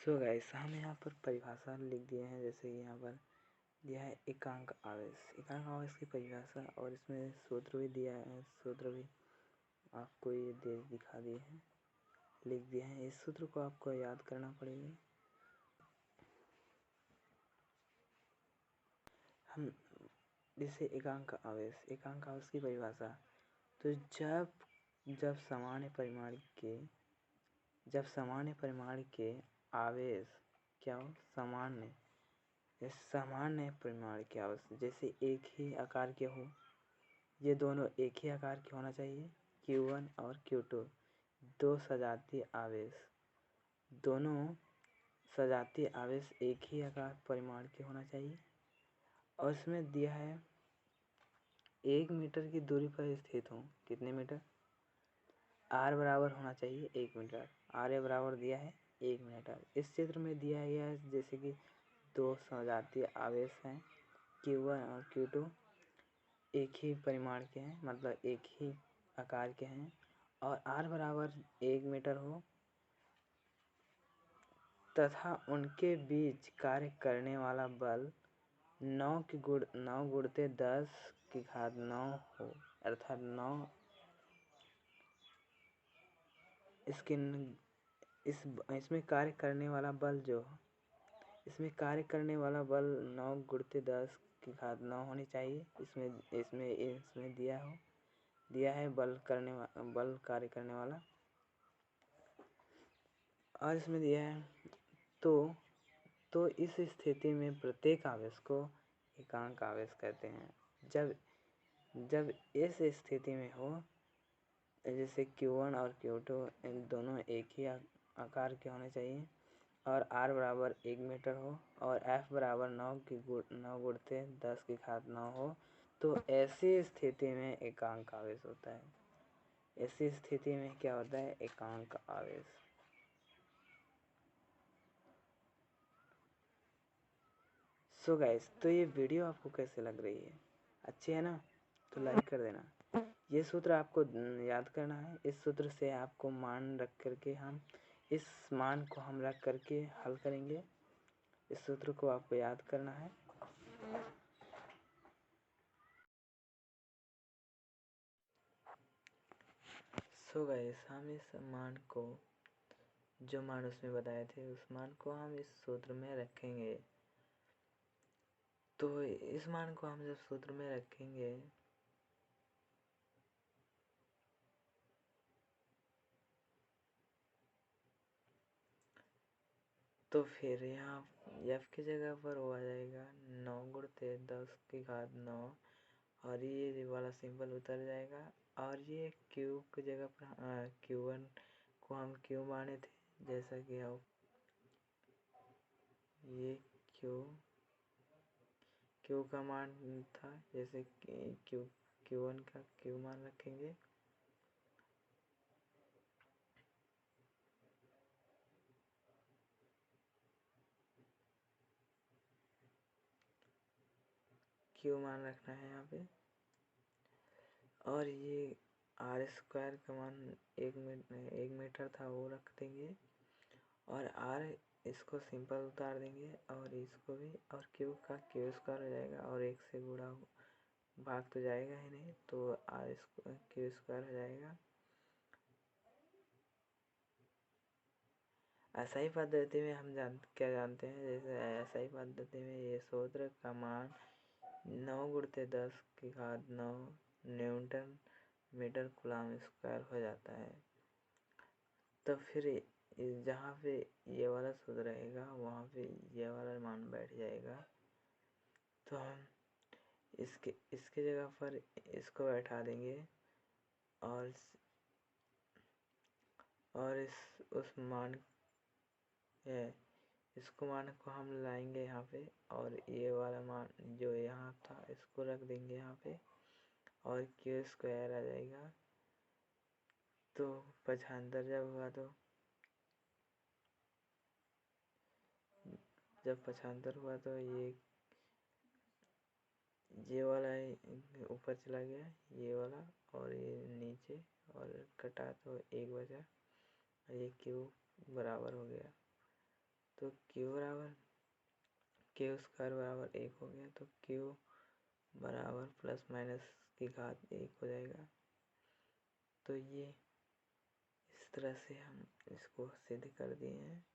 So guys हम यहाँ पर परिभाषा लिख दिए हैं। जैसे कि यहाँ पर दिया है एकांक आवेश। एकांक आवेश की परिभाषा और इसमें सूत्र भी दिया है। सूत्र भी आपको ये दिखा दिए हैं, लिख दिए हैं। इस सूत्र को आपको याद करना पड़ेगा। हम जैसे एकांक आवेश की परिभाषा, तो जब सामान्य परिमाण के आवेश क्या हो, सामान्य परिमाण के आवेश जैसे एक ही आकार के हो, ये दोनों एक ही आकार के होना चाहिए। Q1 और Q2 दो सजातीय आवेश, दोनों सजातीय आवेश एक ही आकार परिमाण के होना चाहिए। और इसमें दिया है 1 मीटर की दूरी पर स्थित हो। कितने मीटर? R बराबर होना चाहिए 1 मीटर। R बराबर दिया है 1 मीटर। इस चित्र में दिया गया है जैसे कि दो सजातीय आवेश हैं, Q1 और Q2 एक ही परिमाण के हैं, मतलब एक ही आकार के हैं, और R बराबर 1 मीटर हो तथा उनके बीच कार्य करने वाला बल 9 गुणित 10 की घात 9 हो, अर्थात 9 इसमें कार्य करने वाला बल इसमें कार्य करने वाला बल 9 गुणित 10 की घात 9 होनी चाहिए। इसमें दिया है बल कार्य करने वाला, और इसमें दिया है तो इस स्थिति में प्रत्येक आवेश को एकांक आवेश कहते हैं। जब इस स्थिति में हो, जैसे Q1 और Q2 इन दोनों एक ही आकार के होने चाहिए, और R बराबर 1 मीटर हो, और F बराबर 9 गुणित 10 की घात 9 हो, तो ऐसी स्थिति में एकांक आवेश होता है। ऐसी स्थिति में क्या होता है? एकांक आवेश। सो गाइस, तो ये वीडियो आपको कैसे लग रही है? अच्छी है ना? तो लाइक कर देना। ये सूत्र आपको याद करना है। इस सूत्र से आपको मान रख करके इस मान को हम रख करके हल करेंगे। इस सूत्र को आपको याद करना है। सो गाइस, हम इस मान को, जो मान उसमें बताए थे, उस मान को हम इस सूत्र में रखेंगे। तो इस मान को हम जब सूत्र में रखेंगे तो फिर यहाँ F की जगह पर वो आ जाएगा 9 गुणित 10 की घात 9, और ये वाला सिंबल उतर जाएगा, और ये Q की जगह पर Q1 को हम Q माने थे, जैसा कि अब ये Q का मान था, जैसे Q1 का Q मान रखेंगे। Q मान रखना है यहाँ पे, और ये R स्क्वायर का मान 1 मीटर था, वो रख देंगे, और R इसको सिंपल उतार देंगे, और इसको भी, और Q का Q स्क्वायर हो जाएगा, और 1 से गुणा भाग तो जाएगा ही नहीं, तो Q स्क्वायर हो जाएगा। ऐसा पद्धति में हम क्या जानते हैं, जैसे ऐसा पद्धति में ये सूत्र का मान 9 गुणित 10 की घात 9 न्यूटन मीटर कूलम स्क्वायर हो जाता है। तो फिर जहाँ पे ये वाला सूत्र रहेगा, वहाँ पे ये वाला मान बैठ जाएगा। तो हम इसके जगह पर इसको बैठा देंगे, और उस मान इसको मान को हम लाएंगे यहाँ पे, और ये वाला मान जो यहाँ था इसको रख देंगे यहाँ पे, और Q स्क्वायर आ जाएगा। तो 75 जब 75 हुआ तो ये वाला ऊपर चला गया, ये वाला, और ये नीचे, और कटा तो 1 बचा, ये Q बराबर हो गया। तो क्यू बराबर क्यू स्क्वायर बराबर 1 हो गया, तो क्यू बराबर प्लस माइनस की घात 1 हो जाएगा। तो ये इस तरह से हम इसको सिद्ध कर दिए हैं।